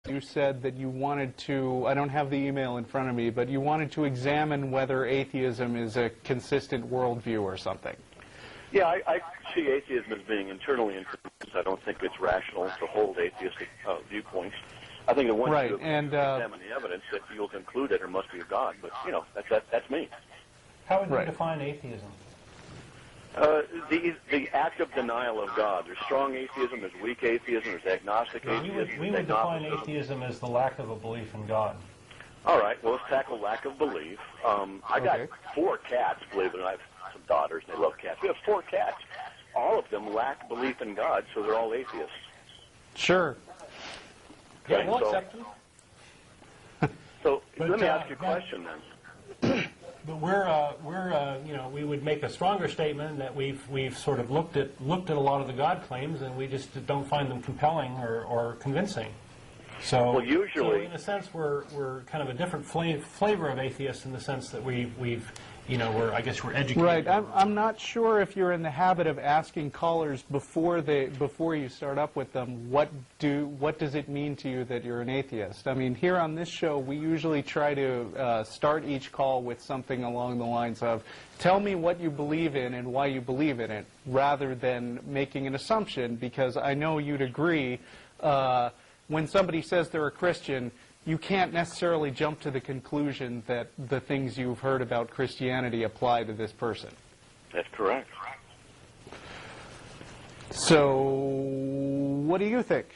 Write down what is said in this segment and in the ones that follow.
you said that you wanted to, I don't have the email in front of me, but you wanted to examine whether atheism is a consistent worldview or something. Yeah, I see atheism as being internally inconsistent. I don't think it's rational to hold atheistic viewpoints. I think that once you examine the evidence, that you'll conclude that there must be a God. But, you know, that's me. How would you define atheism? The active denial of God. There's strong atheism, there's weak atheism, there's agnostic atheism. We would define atheism as the lack of a belief in God. All right, well, let's tackle lack of belief. I got 4 cats, believe it or not. I have some daughters, and they love cats. We have 4 cats. All of them lack belief in God, so they're all atheists. Sure. Okay, yeah, we'll accept them. So let me ask you a question then. But you know, we would make a stronger statement that we've sort of looked at a lot of the God claims, and we just don't find them compelling or convincing. So, well, usually, so in a sense, we're kind of a different flavor of atheists in the sense that we've you know, I guess we're educated. Right. I'm not sure if you're in the habit of asking callers before you start up with them, what does it mean to you that you're an atheist? I mean, here on this show, we usually try to start each call with something along the lines of, tell me what you believe in and why you believe in it, rather than making an assumption, because I know you'd agree, when somebody says they're a Christian, you can't necessarily jump to the conclusion that the things you've heard about Christianity apply to this person. That's correct. So, what do you think?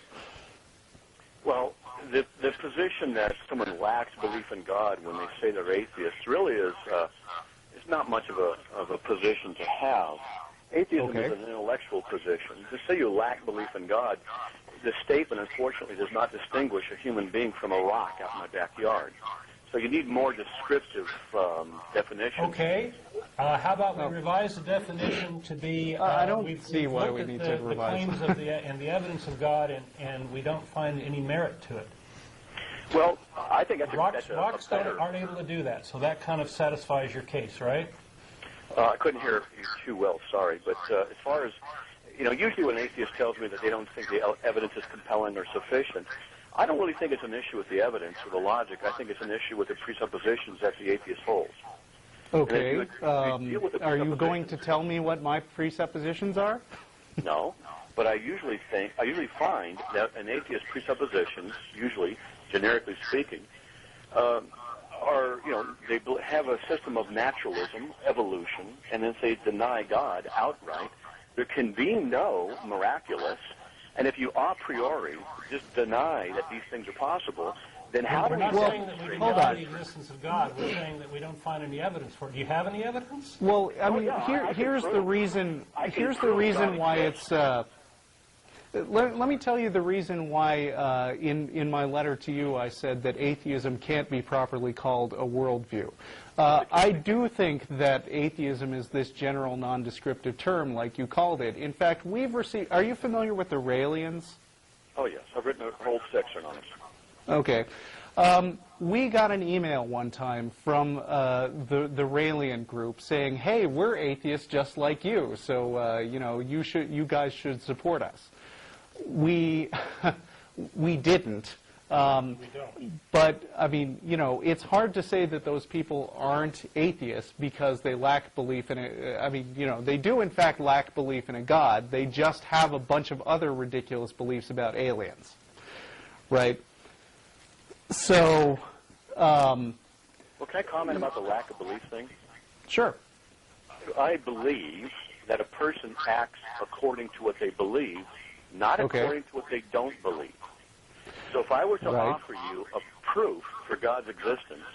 Well, the position that someone lacks belief in God when they say they're atheists really is not much of a position to have. Atheism is an intellectual position. To say you lack belief in God, the statement, unfortunately, does not distinguish a human being from a rock out in my backyard. So you need more descriptive definitions. Okay. How about we revise the definition to be... I don't see why we need to revise the claims and the evidence of God, and we don't find any merit to it. Well, I think that's Rocks aren't able to do that, so that kind of satisfies your case, right? I couldn't hear you too well, sorry. But as far as... You know, usually when an atheist tells me that they don't think the evidence is compelling or sufficient, I don't really think it's an issue with the evidence or the logic. I think it's an issue with the presuppositions that the atheist holds. Okay. Are you going to tell me what my presuppositions are? No, but I usually find that an atheist's presuppositions, usually, generically speaking, are, you know, they have a system of naturalism, evolution, and then they deny God outright. There can be no miraculous, and if you a priori just deny that these things are possible, then how do we... We're not saying that we deny the existence of God. We're saying that we don't find any evidence for it. Do you have any evidence? Well, I mean, here's the reason. Here's the reason why it's... Let me tell you the reason why in my letter to you I said that atheism can't be properly called a worldview. I do think that atheism is this general non-descriptive term, like you called it. In fact, we've received... Are you familiar with the Raelians? Oh, yes. I've written a whole section on it. Okay. We got an email one time from the Raelian group saying, hey, we're atheists just like you, so, you know, you guys should support us. We didn't. But, I mean, you know, it's hard to say that those people aren't atheists because they lack belief in a... I mean, you know, they do, in fact, lack belief in a God. They just have a bunch of other ridiculous beliefs about aliens. Right? So... well, can I comment about the lack of belief thing? Sure. I believe that a person acts according to what they believe, not according to what they don't believe. So if I were to offer you a proof for God's existence,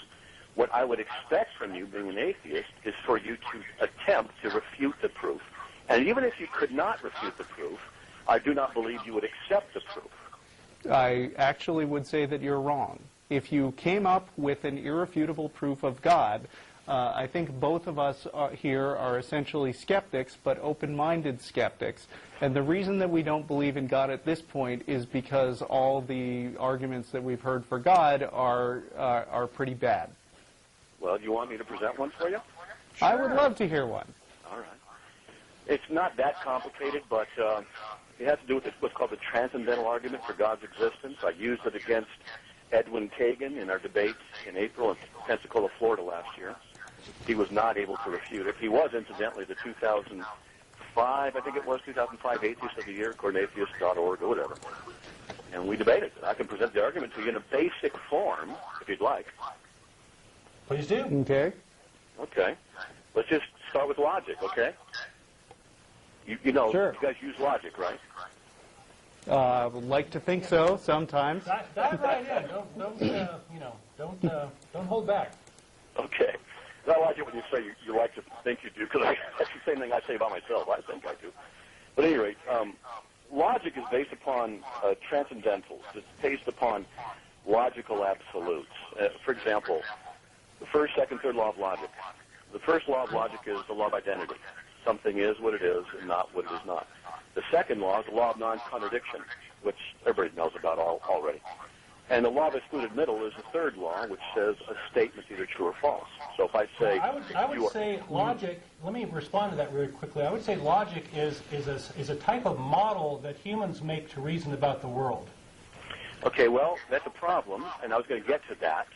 what I would expect from you, being an atheist, is for you to attempt to refute the proof. And even if you could not refute the proof, I do not believe you would accept the proof. I actually would say that you're wrong. If you came up with an irrefutable proof of God, I think both of us here are essentially skeptics, but open-minded skeptics. And the reason that we don't believe in God at this point is because all the arguments that we've heard for God are pretty bad. Well, do you want me to present one for you? Sure. I would love to hear one. All right. It's not that complicated, but It has to do with what's called the Transcendental argument for God's existence. I used it against Edwin Kagan in our debate in April in Pensacola, Florida last year. He was not able to refute it. He was, incidentally, the 2005, I think it was, 2005 Atheist of the Year, according to atheist.org or whatever. And we debated it. I can present the argument to you in a basic form, if you'd like. Please do. Okay. Okay. Let's just start with logic, okay? You know, Sure. You guys use logic, right? Would like to think so sometimes. Dive right in. Don't hold back. Okay. I like it when you say you like to think you do, because that's the same thing I say about myself. I think I do. But at any rate, logic is based upon transcendentals. It's based upon logical absolutes. For example, the first, second, third law of logic. The first law of logic is the law of identity. Something is what it is and not what it is not. The second law is the law of non-contradiction, which everybody knows about already. And the law of excluded middle is the third law, which says a statement's either true or false. So if I say... I would say logic, let me respond to that really quickly. I would say logic is a type of model that humans make to reason about the world. Okay, well, that's a problem, and I was going to get to that.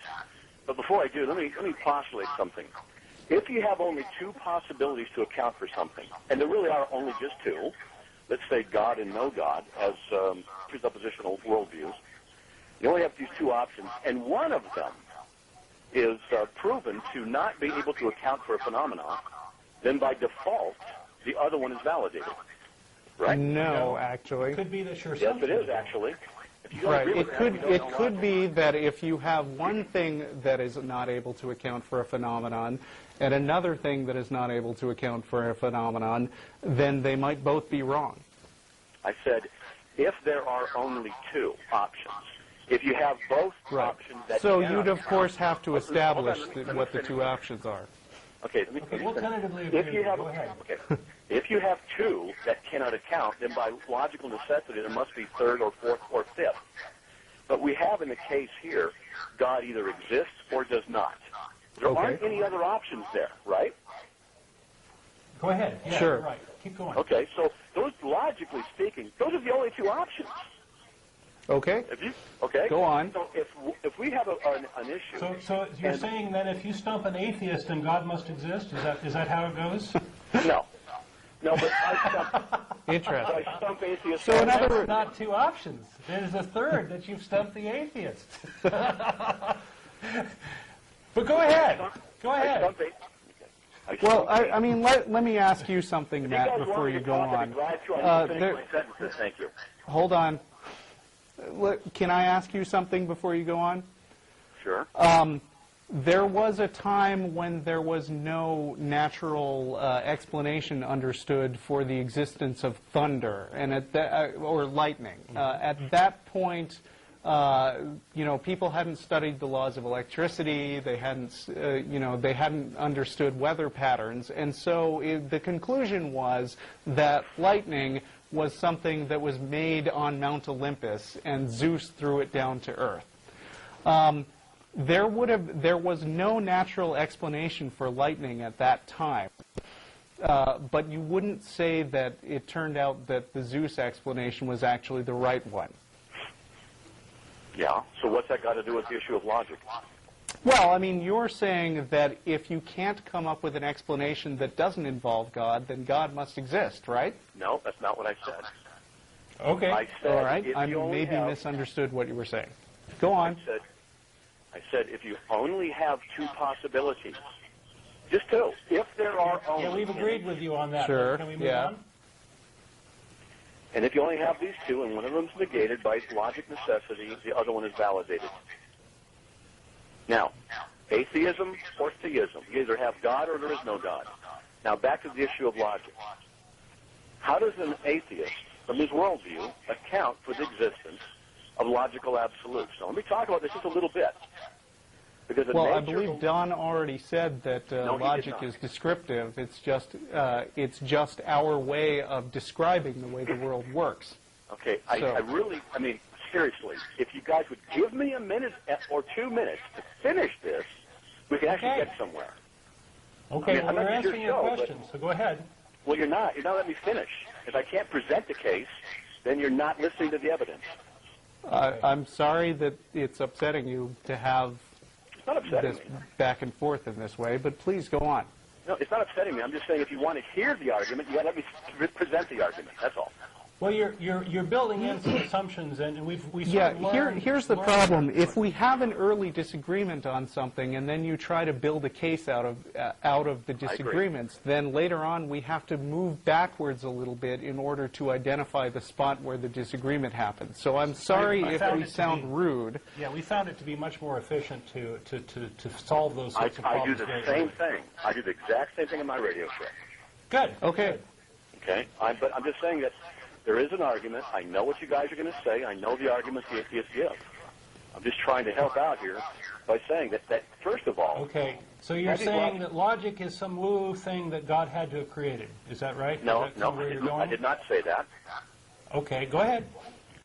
But before I do, let me postulate something. If you have only two possibilities to account for something, and there really are only just two, let's say God and no God as presuppositional worldviews, you only have these two options, and one of them is proven to not be able to account for a phenomenon, then by default, the other one is validated. Right? No, actually. It could be that you're... Yes, it is, actually. Right. It could be that if you have one thing that is not able to account for a phenomenon and another thing that is not able to account for a phenomenon, then they might both be wrong. I said, if there are only two options, if you have both options that so cannot you'd of account- course have to establish Hold on, what the two options are. Okay, let me We'll tentatively agree. if you have, Go ahead. okay, if you have two that cannot account, then by logical necessity there must be third or fourth or fifth. But we have in the case here, God either exists or does not. There aren't any other options there, right? Go ahead. Yeah, Sure. You're right. Keep going. Okay, so those, logically speaking, those are the only two options. Okay. Okay? Go on. So if we have an issue... So you're saying that if you stump an atheist, then God must exist? Is that how it goes? No. No, but I Interesting. stump atheists... So in other words... Not two options. There's a third that you've stumped the atheist. But go ahead. Go ahead. Well, I mean, let me ask you something, Matt, before you go on. Thank you. Hold on. Can I ask you something before you go on? Sure. There was a time when there was no natural explanation understood for the existence of thunder and or lightning. At that point, people hadn't studied the laws of electricity. They hadn't, they hadn't understood weather patterns, and so the conclusion was that lightning was something that was made on Mount Olympus, and Zeus threw it down to Earth. There was no natural explanation for lightning at that time, but you wouldn't say that it turned out that the Zeus explanation was actually the right one. Yeah, so what's that got to do with the issue of logic? Well, I mean, you're saying that if you can't come up with an explanation that doesn't involve God, then God must exist, right? No, that's not what I said. Okay. I said, all right. I maybe misunderstood what you were saying. Go on. I said if you only have two possibilities, just two, if there are only... Yeah, we've agreed with you on that. Sure, Can we move on? And if you only have these two, and one of them is negated by logic necessity, the other one is validated. Now, atheism or theism. You either have God or there is no God. Now, back to the issue of logic. How does an atheist, from his worldview, account for the existence of logical absolutes? Now, let me talk about this just a little bit. Because I believe Don already said that logic is descriptive. It's just our way of describing the way the world works. Okay, I mean, seriously, if you guys would give me a minute or 2 minutes to finish this, we can actually get somewhere. Okay, well, we're answering your questions, so go ahead. Well, you're not letting me finish. If I can't present the case, then you're not listening to the evidence. I'm sorry that it's upsetting you to have It's not upsetting this me. back and forth in this way, but please go on. No, it's not upsetting me. I'm just saying if you want to hear the argument, you got to let me present the argument. That's all. Well, you're building in some assumptions, and we Yeah, sort of learned, here's the problem. If we have an early disagreement on something, and then you try to build a case out of the disagreements, then later on we have to move backwards a little bit in order to identify the spot where the disagreement happened. So I'm sorry if we sound rude. Yeah, we found it to be much more efficient to solve those sorts of I do problems. the same thing. I do the exact same thing in my radio show. Good. Okay. Okay? But I'm just saying that there is an argument. I know what you guys are going to say. I know the arguments the atheists give. I'm just trying to help out here by saying that first of all... Okay, so you're saying that logic is some woo thing that God had to have created. Is that right? No, I did not say that. Okay, go ahead.